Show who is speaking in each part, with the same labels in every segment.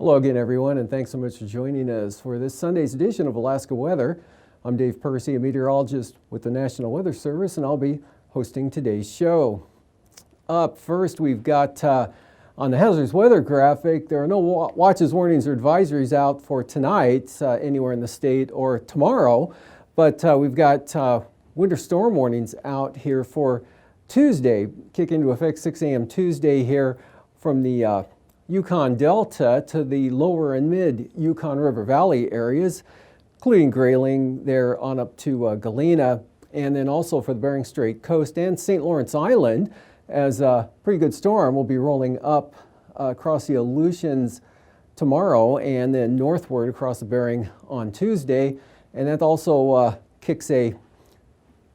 Speaker 1: Hello again, everyone, and thanks so much for joining us for this Sunday's edition of Alaska Weather. I'm Dave Percy, a meteorologist with the National Weather Service, and I'll be hosting today's show. Up first, we've got on the hazardous weather graphic, there are no watches, warnings, or advisories out for tonight anywhere in the state or tomorrow, but we've got winter storm warnings out here for Tuesday, kick into effect 6 a.m. Tuesday here from the Yukon Delta to the lower and mid Yukon River Valley areas, including Grayling there on up to Galena, and then also for the Bering Strait coast and St. Lawrence Island, as a pretty good storm will be rolling up across the Aleutians tomorrow and then northward across the Bering on Tuesday. And that also kicks a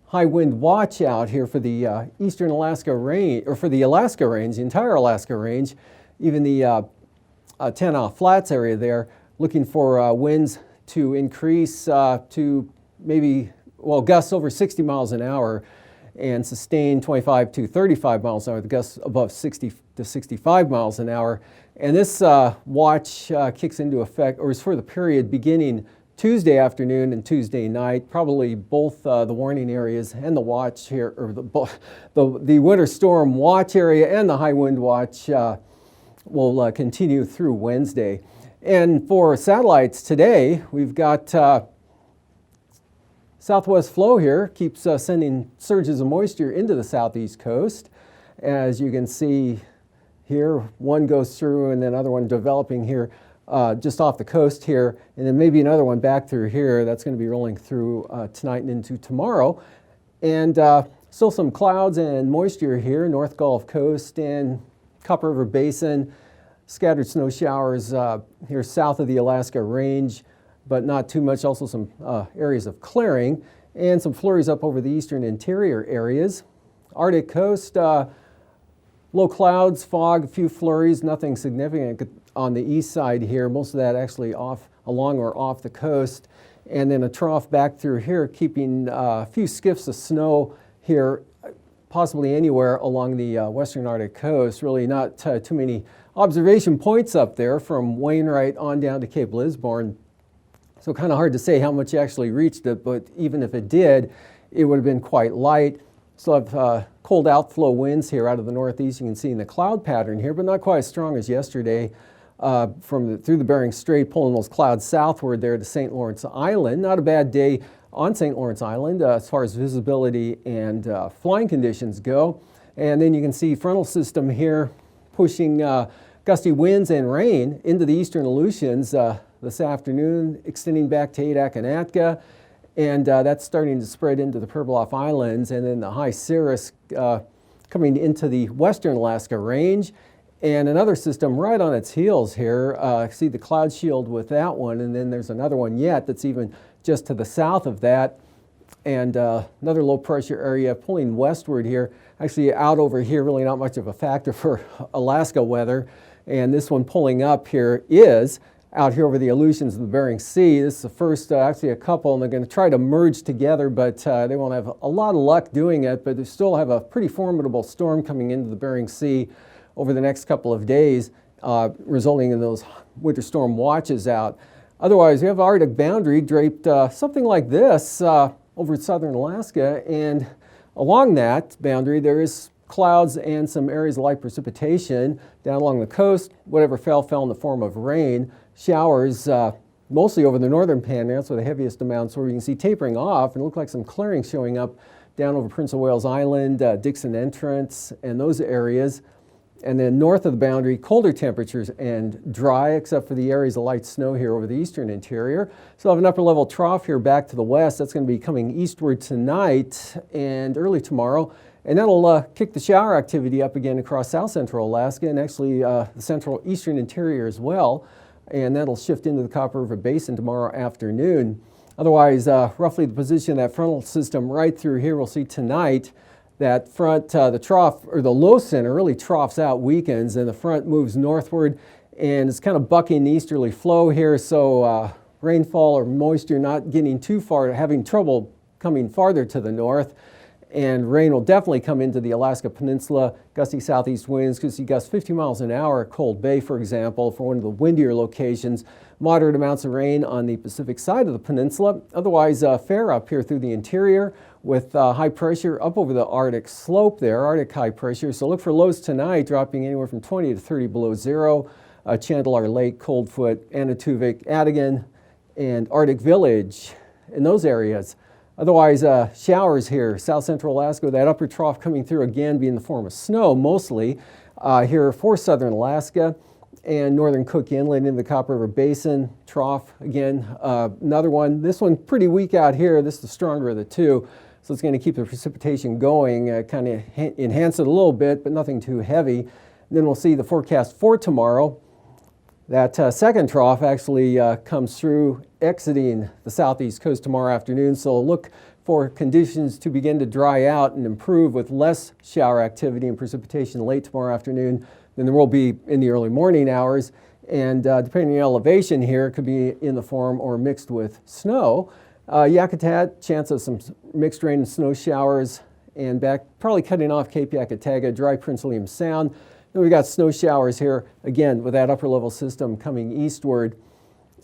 Speaker 1: high wind watch out here for the eastern Alaska range, or for the Alaska range, the entire Alaska range. Even the Tanana Flats area there, looking for winds to increase to maybe, well, gusts over 60 miles an hour and sustain 25 to 35 miles an hour, the gusts above 60 to 65 miles an hour. And this watch kicks into effect, or is for the period beginning Tuesday afternoon and Tuesday night. Probably both the warning areas and the watch here, or the winter storm watch area and the high wind watch will continue through Wednesday. And for satellites today, we've got southwest flow here, keeps sending surges of moisture into the southeast coast. As you can see here, one goes through and then another one developing here just off the coast here, and then maybe another one back through here. That's going to be rolling through tonight and into tomorrow. And still some clouds and moisture here, North Gulf Coast and Copper River Basin, scattered snow showers here south of the Alaska Range, but not too much. Also some areas of clearing and some flurries up over the eastern interior areas. Arctic coast, low clouds, fog, a few flurries, nothing significant on the east side here. Most of that actually along or off the coast. And then a trough back through here, keeping a few skiffs of snow here, possibly anywhere along the western Arctic coast. Really not too many observation points up there from Wainwright on down to Cape Lisburne. So kind of hard to say how much actually reached it, but even if it did, it would have been quite light. Still have cold outflow winds here out of the northeast. You can see in the cloud pattern here, but not quite as strong as yesterday through the Bering Strait, pulling those clouds southward there to St. Lawrence Island. Not a bad day on St. Lawrence Island as far as visibility and flying conditions go. And then you can see frontal system here pushing gusty winds and rain into the eastern Aleutians this afternoon, extending back to Adak and Atka, and that's starting to spread into the Pribilof Islands, and then the high cirrus coming into the western Alaska Range, and another system right on its heels here. See the cloud shield with that one, and then there's another one yet that's even just to the south of that, and another low pressure area pulling westward here. Actually out over here, really not much of a factor for Alaska weather, and this one pulling up here is out here over the Aleutians of the Bering Sea. This is the first, actually a couple, and they're going to try to merge together, but they won't have a lot of luck doing it, but they still have a pretty formidable storm coming into the Bering Sea over the next couple of days, resulting in those winter storm watches out. Otherwise, we have Arctic boundary draped something like this over southern Alaska, and along that boundary there is clouds and some areas of light precipitation down along the coast. Whatever fell in the form of rain. Showers mostly over the northern Panhandle, so the heaviest amounts, where you can see tapering off and look like some clearing showing up down over Prince of Wales Island, Dixon Entrance, and those areas. And then north of the boundary, colder temperatures and dry, except for the areas of light snow here over the eastern interior. So I have an upper level trough here back to the west. That's going to be coming eastward tonight and early tomorrow. And that'll kick the shower activity up again across south central Alaska and actually the central eastern interior as well. and that'll shift into the Copper River Basin tomorrow afternoon. Otherwise, roughly the position of that frontal system right through here, we'll see tonight that front, the trough, or the low center really troughs out, weakens, and the front moves northward, and it's kind of bucking the easterly flow here, so rainfall or moisture not getting too far, having trouble coming farther to the north. And rain will definitely come into the Alaska Peninsula. Gusty southeast winds could see gusts 50 miles an hour at Cold Bay, for example, for one of the windier locations. Moderate amounts of rain on the Pacific side of the peninsula. Otherwise, fair up here through the interior with high pressure up over the Arctic slope there, Arctic high pressure. So look for lows tonight dropping anywhere from 20 to 30 below zero. Chandler Lake, Coldfoot, Anatuvik, Adigan, and Arctic Village in those areas. Otherwise, showers here, south central Alaska, that upper trough coming through again being in the form of snow mostly here for southern Alaska and northern Cook Inlet into the Copper River Basin trough again. Another one, this one pretty weak out here. This is the stronger of the two, so it's going to keep the precipitation going, kind of enhance it a little bit, but nothing too heavy. And then we'll see the forecast for tomorrow. That second trough actually comes through exiting the southeast coast tomorrow afternoon, so look for conditions to begin to dry out and improve with less shower activity and precipitation late tomorrow afternoon than there will be in the early morning hours. And depending on the elevation here, it could be in the form or mixed with snow. Yakutat, chance of some mixed rain and snow showers, and back probably cutting off Cape Yakataga, dry Prince William Sound. Then we've got snow showers here, again, with that upper level system coming eastward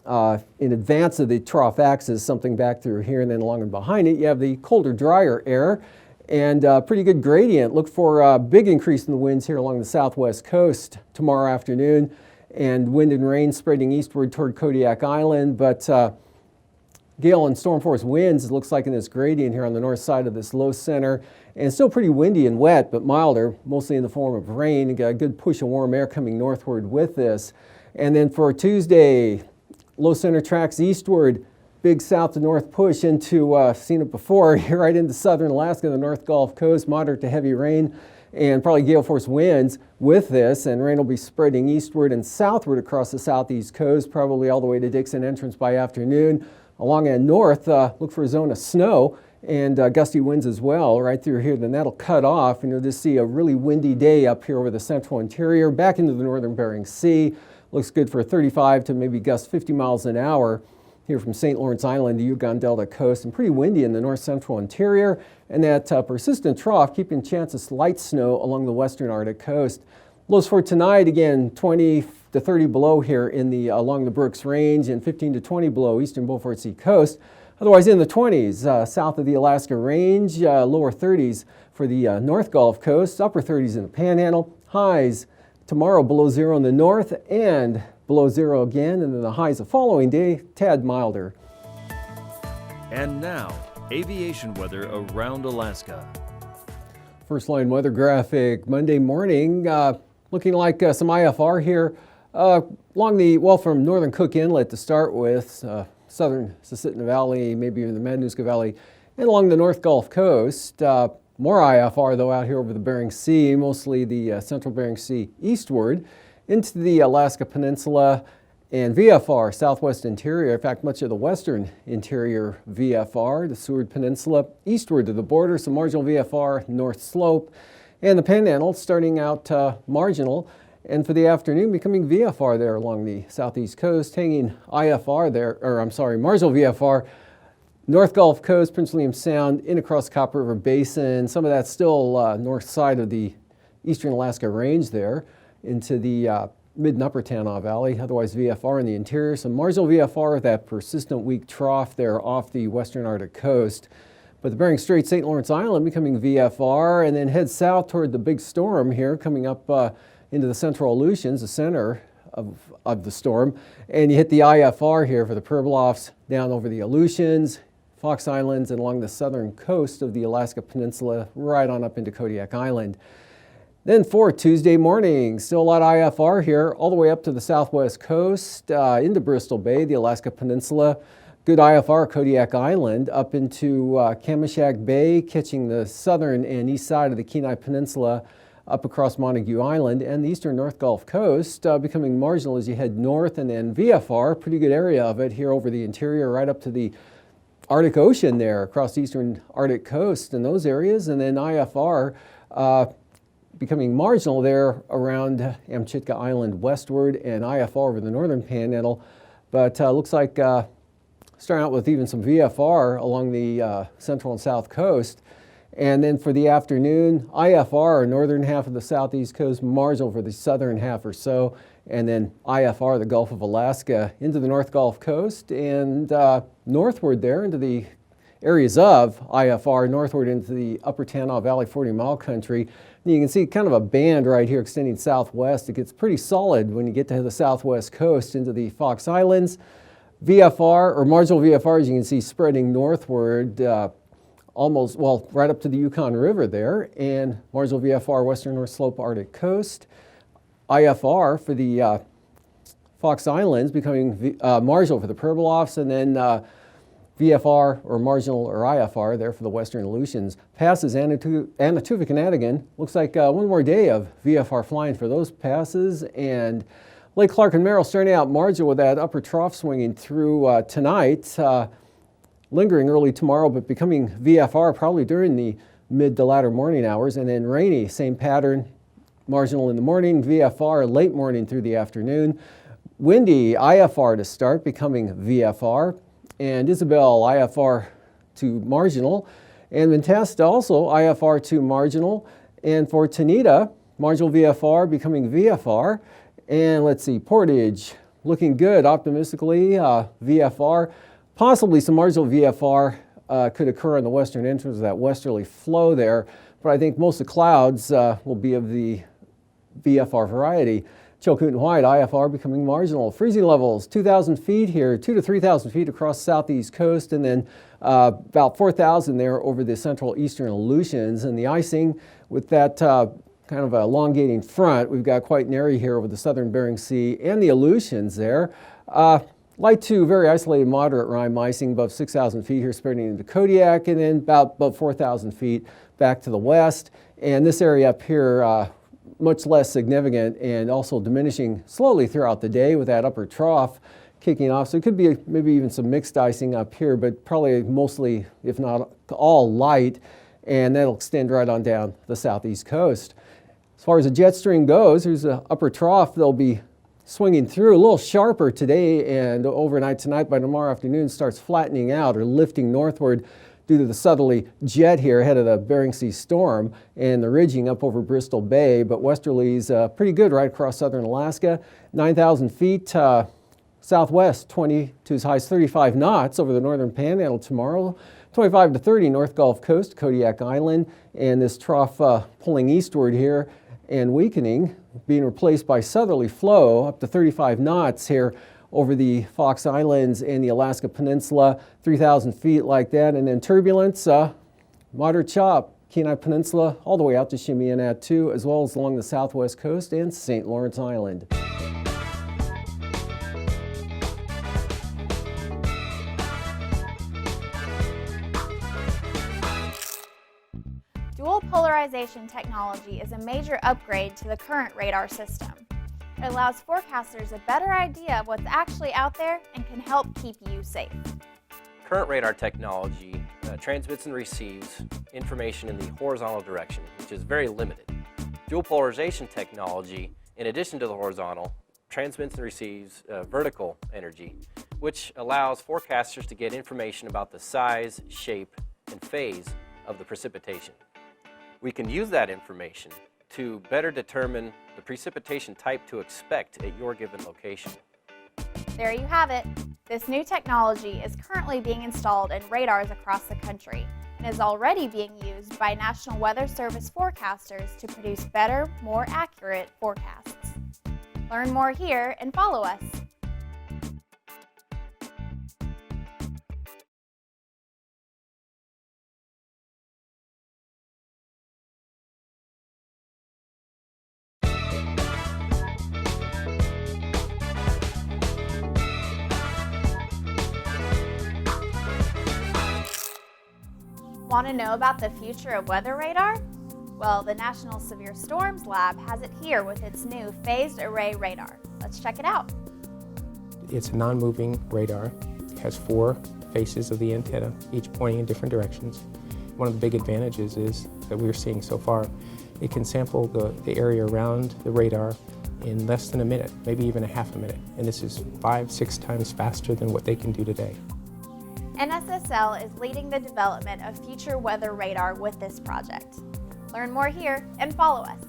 Speaker 1: in advance of the trough axis, something back through here, and then along and behind it, you have the colder, drier air, and pretty good gradient. Look for a big increase in the winds here along the southwest coast tomorrow afternoon, and wind and rain spreading eastward toward Kodiak Island, but gale and storm force winds, it looks like in this gradient here on the north side of this low center, and still pretty windy and wet, but milder, mostly in the form of rain. You got a good push of warm air coming northward with this. And then for Tuesday, low center tracks eastward, big south to north push into, seen it before, right into southern Alaska, the North Gulf Coast, moderate to heavy rain, and probably gale force winds with this, and rain will be spreading eastward and southward across the southeast coast, probably all the way to Dixon Entrance by afternoon. Along and north, look for a zone of snow and gusty winds as well right through here. Then that'll cut off, and you'll just see a really windy day up here over the central interior, back into the northern Bering Sea. Looks good for 35 to maybe gust 50 miles an hour here from St. Lawrence Island to Yukon Delta coast, and pretty windy in the north central interior. And that persistent trough keeping chance of light snow along the western Arctic coast. Lows for tonight, again, 20 to 30 below here in the along the Brooks Range, and 15 to 20 below eastern Beaufort Sea coast. Otherwise in the 20s south of the Alaska Range, lower 30s for the North Gulf Coast, upper 30s in the Panhandle. Highs tomorrow below zero in the north and below zero again, and then the highs the following day, tad milder.
Speaker 2: And now, aviation weather around Alaska.
Speaker 1: First line weather graphic Monday morning, looking like some IFR here. Along the, well, from northern Cook Inlet to start with, southern Susitna Valley, maybe even the Matanuska Valley, and along the North Gulf Coast. More IFR, though, out here over the Bering Sea, mostly the central Bering Sea eastward, into the Alaska Peninsula, and VFR, southwest interior. In fact, much of the western interior VFR, the Seward Peninsula, eastward to the border, some marginal VFR, north slope, and the Panhandle starting out marginal. And for the afternoon, becoming VFR there along the southeast coast, hanging IFR there, or I'm sorry, marginal VFR, North Gulf Coast, Prince William Sound, in across Copper River Basin. Some of that's still north side of the eastern Alaska Range there into the mid and upper Tanana Valley, otherwise VFR in the interior. Some marginal VFR with that persistent weak trough there off the western Arctic coast. But the Bering Strait, St. Lawrence Island becoming VFR, and then head south toward the big storm here coming up into the central Aleutians, the center of the storm. And you hit the IFR here for the Pribilofs down over the Aleutians, Fox Islands, and along the southern coast of the Alaska Peninsula, right on up into Kodiak Island. Then for Tuesday morning, still a lot of IFR here, all the way up to the southwest coast, into Bristol Bay, the Alaska Peninsula. Good IFR, Kodiak Island, up into Kamishak Bay, catching the southern and east side of the Kenai Peninsula. up across Montague Island and the eastern North Gulf Coast, becoming marginal as you head north, and then VFR, pretty good area of it here over the interior right up to the Arctic Ocean there across the eastern Arctic coast and those areas, and then IFR becoming marginal there around Amchitka Island westward and IFR over the northern panhandle. But looks like starting out with even some VFR along the central and south coast. And then for the afternoon, IFR, northern half of the southeast coast, marginal for the southern half or so, and then IFR, the Gulf of Alaska, into the North Gulf Coast and northward there into the areas of IFR, northward into the upper Tanana Valley 40-mile country. And you can see kind of a band right here extending southwest. It gets pretty solid when you get to the southwest coast into the Fox Islands. VFR, or marginal VFR, as you can see, spreading northward almost, well, right up to the Yukon River there, and marginal VFR, western North Slope Arctic coast. IFR for the Fox Islands becoming marginal for the Pribilofs, and then VFR or marginal or IFR there for the western Aleutians. Passes Anatuvik and Adigan. Looks like one more day of VFR flying for those passes, and Lake Clark and Merrill starting out marginal with that upper trough swinging through tonight, lingering early tomorrow, but becoming VFR probably during the mid to latter morning hours, and then rainy, same pattern, marginal in the morning, VFR late morning through the afternoon. Windy, IFR to start, becoming VFR, and Isabel, IFR to marginal, and Mentasta also IFR to marginal, and for Tanita, marginal VFR becoming VFR, and let's see, Portage, looking good optimistically, VFR, possibly some marginal VFR could occur on the western entrance of that westerly flow there, but I think most of the clouds will be of the VFR variety. Chilkoot and White, IFR becoming marginal. Freezing levels, 2,000 feet here, 2,000 to 3,000 feet across the southeast coast, and then about 4,000 there over the central eastern Aleutians. And the icing with that kind of elongating front, we've got quite an area here over the southern Bering Sea and the Aleutians there. Light to very isolated moderate rime icing above 6,000 feet here spreading into Kodiak, and then about 4,000 feet back to the west. And this area up here, much less significant and also diminishing slowly throughout the day with that upper trough kicking off. So it could be maybe even some mixed icing up here, but probably mostly, if not all, light, and that'll extend right on down the southeast coast. As far as the jet stream goes, there's an upper trough they'll be swinging through a little sharper today and overnight tonight. By tomorrow afternoon starts flattening out or lifting northward due to the southerly jet here ahead of the Bering Sea storm and the ridging up over Bristol Bay, but westerlies pretty good right across southern Alaska. 9,000 feet southwest, 20 to as high as 35 knots over the northern panhandle tomorrow. 25 to 30 North Gulf Coast, Kodiak Island, and this trough pulling eastward here and weakening, being replaced by southerly flow up to 35 knots here over the Fox Islands and the Alaska Peninsula, 3,000 feet like that, and then turbulence, moderate chop, Kenai Peninsula, all the way out to Chimionat as well as along the southwest coast and St. Lawrence Island.
Speaker 3: Dual polarization technology is a major upgrade to the current radar system. It allows forecasters a better idea of what's actually out there and can help keep you safe.
Speaker 4: Current radar technology transmits and receives information in the horizontal direction, which is very limited. Dual polarization technology, in addition to the horizontal, transmits and receives vertical energy, which allows forecasters to get information about the size, shape, and phase of the precipitation. We can use that information to better determine the precipitation type to expect at your given location.
Speaker 3: There you have it. This new technology is currently being installed in radars across the country and is already being used by National Weather Service forecasters to produce better, more accurate forecasts. Learn more here and follow us. Want to know about the future of weather radar? Well, the National Severe Storms Lab has it here with its new phased array radar. Let's check it out.
Speaker 5: It's a non-moving radar. It has 4 faces of the antenna, each pointing in different directions. One of the big advantages is that we're seeing so far, it can sample the area around the radar in less than a minute, maybe even a half a minute. And this is 5-6 times faster than what they can do today.
Speaker 3: NSSL is leading the development of future weather radar with this project. Learn more here and follow us.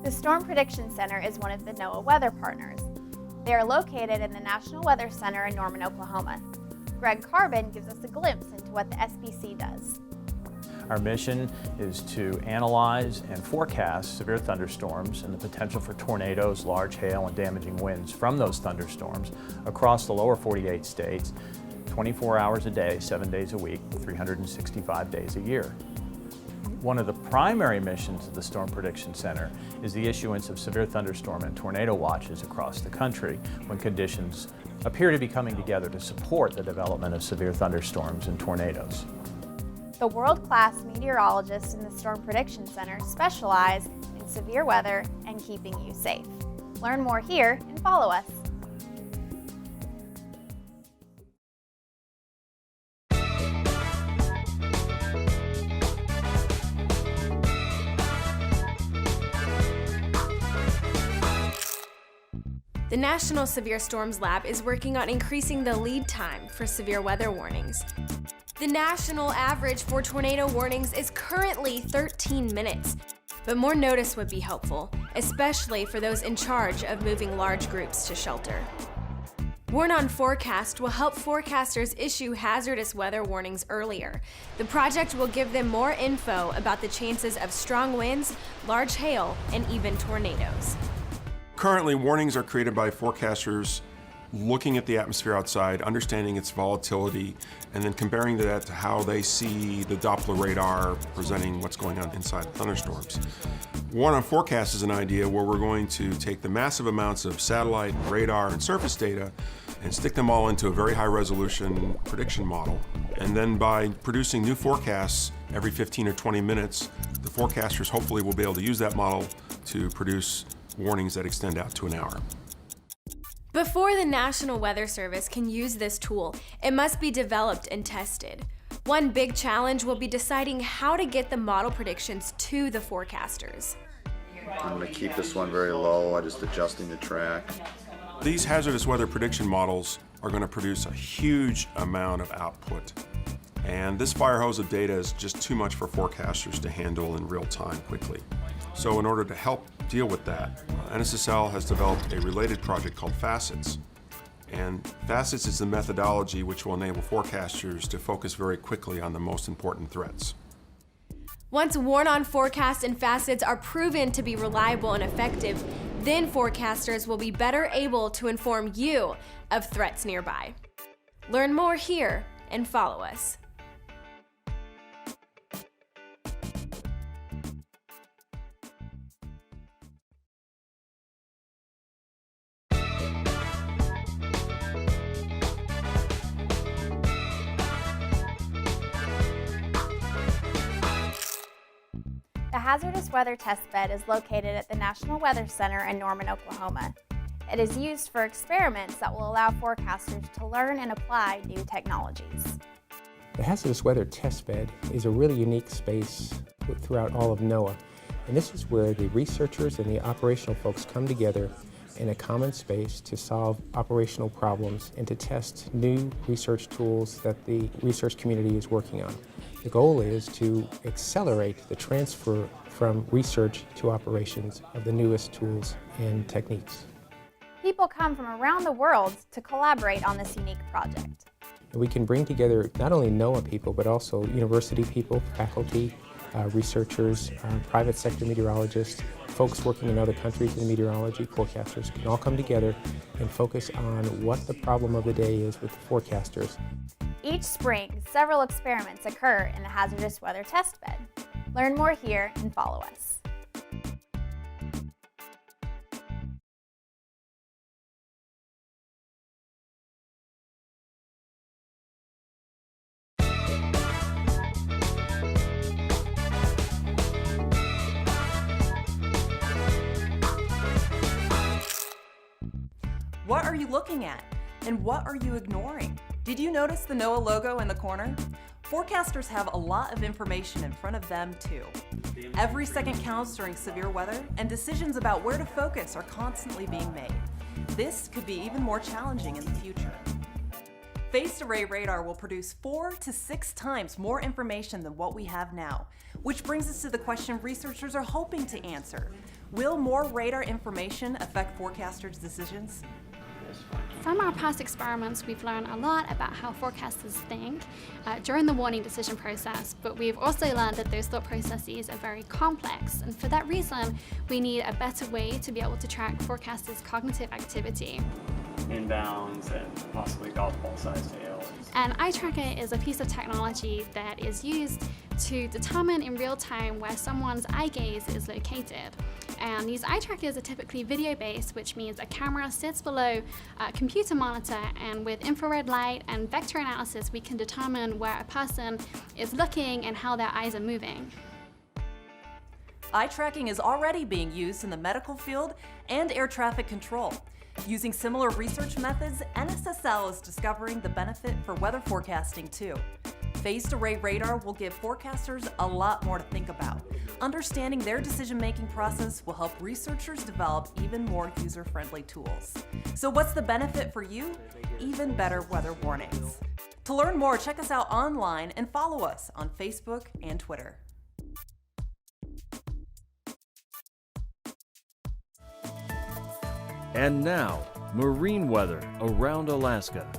Speaker 3: The Storm Prediction Center is one of the NOAA weather partners. They are located in the National Weather Center in Norman, Oklahoma. Greg Carbon gives us a glimpse into what the SPC does.
Speaker 6: Our mission is to analyze and forecast severe thunderstorms and the potential for tornadoes, large hail, and damaging winds from those thunderstorms across the lower 48 states, 24 hours a day, 7 days a week, 365 days a year. One of the primary missions of the Storm Prediction Center is the issuance of severe thunderstorm and tornado watches across the country when conditions appear to be coming together to support the development of severe thunderstorms and tornadoes.
Speaker 3: The world-class meteorologists in the Storm Prediction Center specialize in severe weather and keeping you safe. Learn more here and follow us.
Speaker 7: The National Severe Storms Lab is working on increasing the lead time for severe weather warnings. The national average for tornado warnings is currently 13 minutes, but more notice would be helpful, especially for those in charge of moving large groups to shelter. Warn on Forecast will help forecasters issue hazardous weather warnings earlier. The project will give them more info about the chances of strong winds, large hail, and even tornadoes.
Speaker 8: Currently, warnings are created by forecasters looking at the atmosphere outside, understanding its volatility, and then comparing that to how they see the Doppler radar presenting what's going on inside thunderstorms. Warn on Forecast is an idea where we're going to take the massive amounts of satellite, radar, and surface data and stick them all into a very high resolution prediction model. And then by producing new forecasts every 15 or 20 minutes, the forecasters hopefully will be able to use that model to produce warnings that extend out to an hour.
Speaker 7: Before the National Weather Service can use this tool, it must be developed and tested. One big challenge will be deciding how to get the model predictions to the forecasters.
Speaker 9: I'm going to keep this one very low. I'm just adjusting the track.
Speaker 8: These hazardous weather prediction models are going to produce a huge amount of output. And this fire hose of data is just too much for forecasters to handle in real time quickly. So in order to help deal with that, NSSL has developed a related project called Facets. And Facets is the methodology which will enable forecasters to focus very quickly on the most important threats.
Speaker 7: Once Warn on Forecast and Facets are proven to be reliable and effective, then forecasters will be better able to inform you of threats nearby. Learn more here and follow us.
Speaker 3: The Hazardous Weather Test Bed is located at the National Weather Center in Norman, Oklahoma. It is used for experiments that will allow forecasters to learn and apply new technologies.
Speaker 5: The Hazardous Weather Test Bed is a really unique space throughout all of NOAA. And this is where the researchers and the operational folks come together in a common space to solve operational problems and to test new research tools that the research community is working on. The goal is to accelerate the transfer from research to operations of the newest tools and techniques.
Speaker 3: People come from around the world to collaborate on this unique project.
Speaker 5: And we can bring together not only NOAA people, but also university people, faculty, researchers, private sector meteorologists, folks working in other countries in meteorology, forecasters can all come together and focus on what the problem of the day is with the forecasters.
Speaker 3: Each spring, several experiments occur in the hazardous weather test bed. Learn more here and follow us.
Speaker 10: What are you looking at? And what are you ignoring? Did you notice the NOAA logo in the corner? Forecasters have a lot of information in front of them too. Every second counts during severe weather, and decisions about where to focus are constantly being made. This could be even more challenging in the future. Phased array radar will produce 4 to 6 times more information than what we have now, which brings us to the question researchers are hoping to answer. Will more radar information affect forecasters' decisions?
Speaker 11: From our past experiments, we've learned a lot about how forecasters think during the warning decision process, but we've also learned that those thought processes are very complex, and for that reason, we need a better way to be able to track forecasters' cognitive activity.
Speaker 12: Inbounds and possibly golf ball sized hail.
Speaker 11: And eye tracker is a piece of technology that is used to determine in real time where someone's eye gaze is located. And these eye trackers are typically video-based, which means a camera sits below a computer monitor, and with infrared light and vector analysis, we can determine where a person is looking and how their eyes are moving.
Speaker 10: Eye tracking is already being used in the medical field and air traffic control. Using similar research methods, NSSL is discovering the benefit for weather forecasting too. Phased array radar will give forecasters a lot more to think about. Understanding their decision-making process will help researchers develop even more user-friendly tools. So what's the benefit for you? Even better weather warnings. To learn more, check us out online and follow us on Facebook and Twitter.
Speaker 2: And now, marine weather around Alaska.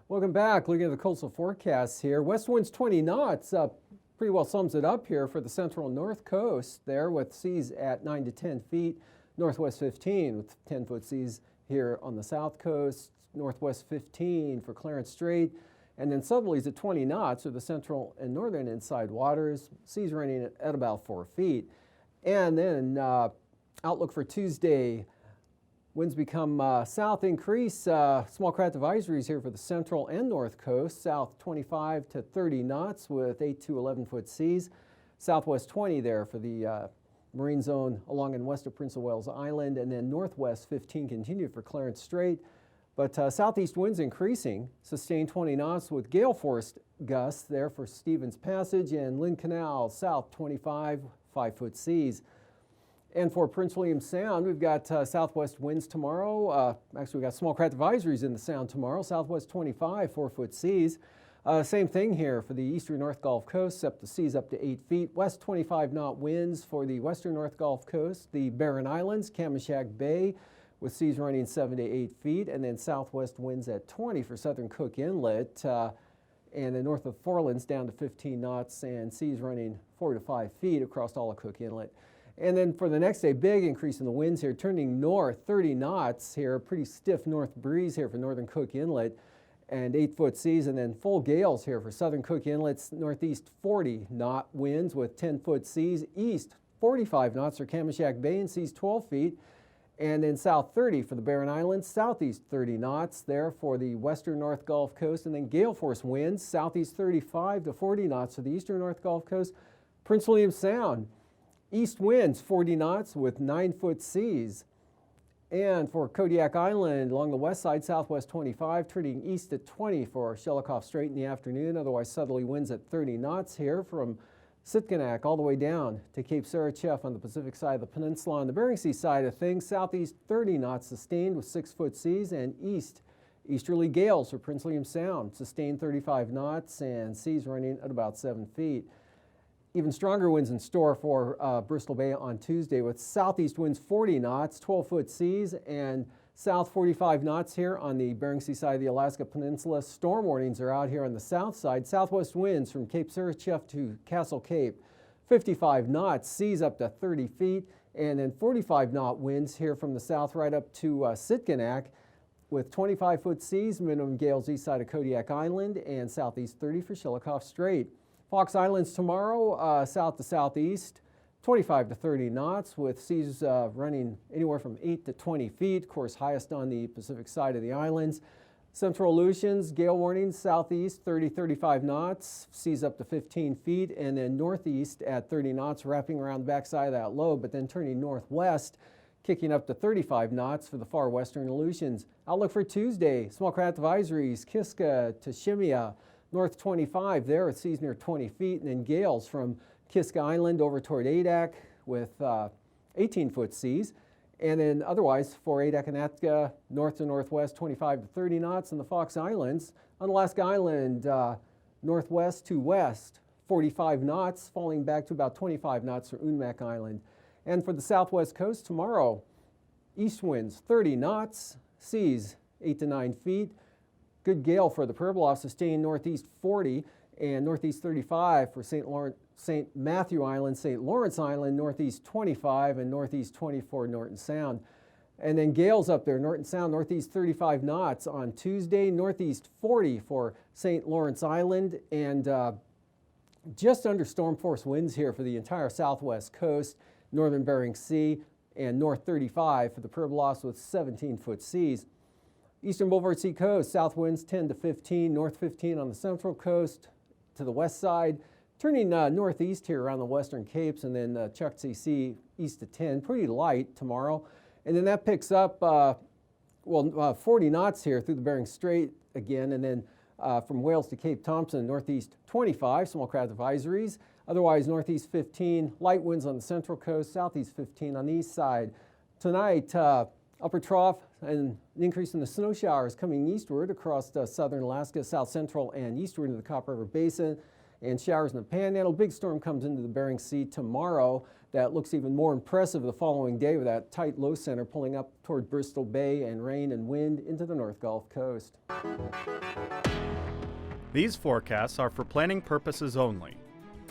Speaker 1: Welcome back. Looking at the coastal forecasts here. West winds 20 knots. Pretty well sums it up here for the central and north coast there, with seas at 9 to 10 feet. Northwest 15 with 10-foot seas here on the south coast. Northwest 15 for Clarence Strait. And then southerlies at 20 knots are the central and northern inside waters. Seas running at about 4 feet. And then outlook for Tuesday. Winds become south increase. Small craft advisories here for the central and north coast. South 25 to 30 knots with 8 to 11-foot seas. Southwest 20 there for the marine zone along and west of Prince of Wales Island. And then northwest 15 continued for Clarence Strait. But southeast winds increasing. Sustained 20 knots with gale force gusts there for Stevens Passage and Lynn Canal. South 25, 5-foot seas. And for Prince William Sound, we've got southwest winds tomorrow. Actually, we've got small craft advisories in the Sound tomorrow. Southwest 25, 4-foot seas. Same thing here for the eastern North Gulf Coast, except the seas up to 8 feet. West 25-knot winds for the western North Gulf Coast. The Barren Islands, Kamishak Bay, with seas running 7 to 8 feet. And then southwest winds at 20 for southern Cook Inlet. And then north of Forelands down to 15 knots and seas running 4 to 5 feet across all of Cook Inlet. And then for the next day, big increase in the winds here, turning north, 30 knots here, pretty stiff north breeze here for northern Cook Inlet, and 8-foot seas, and then full gales here for southern Cook Inlet's northeast 40-knot winds with 10-foot seas, east 45 knots for Kamishak Bay and seas 12 feet, and then south 30 for the Barren Islands, southeast 30 knots there for the western North Gulf Coast, and then gale force winds, southeast 35 to 40 knots for the eastern North Gulf Coast, Prince William Sound. East winds 40 knots with 9-foot seas. And for Kodiak Island along the west side, southwest 25, turning east at 20 for Shelikof Strait in the afternoon. Otherwise, southerly winds at 30 knots here from Sitkinak all the way down to Cape Sarachef on the Pacific side of the peninsula. On the Bering Sea side of things, southeast 30 knots sustained with 6-foot seas, and easterly gales for Prince William Sound, sustained 35 knots and seas running at about 7 feet. Even stronger winds in store for Bristol Bay on Tuesday with southeast winds 40 knots, 12-foot seas, and south 45 knots here on the Bering Sea side of the Alaska Peninsula. Storm warnings are out here on the south side. Southwest winds from Cape Sarachef to Castle Cape, 55 knots, seas up to 30 feet, and then 45-knot winds here from the south right up to Sitkinak. with 25-foot seas, minimum gales east side of Kodiak Island and southeast 30 for Shelikof Strait. Fox Islands tomorrow, south to southeast, 25 to 30 knots with seas running anywhere from 8 to 20 feet, of course highest on the Pacific side of the islands. Central Aleutians, gale warnings southeast 30-35 knots, seas up to 15 feet, and then northeast at 30 knots, wrapping around the backside of that low, but then turning northwest, kicking up to 35 knots for the far western Aleutians. Outlook for Tuesday, small craft advisories, Kiska to Shemya, north 25 there with seas near 20 feet, and then gales from Kiska Island over toward Adak with 18-foot seas. And then otherwise for Adak and Atka, north to northwest 25 to 30 knots, and the Fox Islands, on Alaska Island, northwest to west 45 knots, falling back to about 25 knots for Unmak Island. And for the southwest coast tomorrow, east winds 30 knots, seas 8 to 9 feet. Good gale for the Purbloff, sustained northeast 40 and northeast 35 for St. Matthew Island, St. Lawrence Island, northeast 25 and northeast 24 Norton Sound. And then gales up there, Norton Sound, northeast 35 knots on Tuesday, northeast 40 for St. Lawrence Island, and just under storm force winds here for the entire southwest coast, northern Bering Sea, and north 35 for the Purbloffs with 17-foot seas. Eastern Boulevard Sea coast, south winds 10 to 15, north 15 on the central coast to the west side, turning northeast here around the western capes, and then Chukchi Sea east to 10, pretty light tomorrow. And then that picks up, 40 knots here through the Bering Strait again, and then from Wales to Cape Thompson, northeast 25, small craft advisories. Otherwise, northeast 15, light winds on the central coast, southeast 15 on the east side. Tonight, upper trough and an increase in the snow showers coming eastward across southern Alaska, south central and eastward into the Copper River Basin, and showers in the Panhandle. Big storm comes into the Bering Sea tomorrow. That looks even more impressive the following day with that tight low center pulling up toward Bristol Bay and rain and wind into the North Gulf Coast.
Speaker 13: These forecasts are for planning purposes only.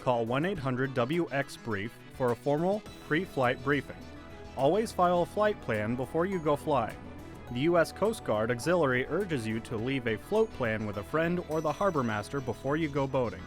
Speaker 13: Call 1-800-WX-BRIEF for a formal pre-flight briefing. Always file a flight plan before you go flying. The U.S. Coast Guard Auxiliary urges you to leave a float plan with a friend or the harbor master before you go boating.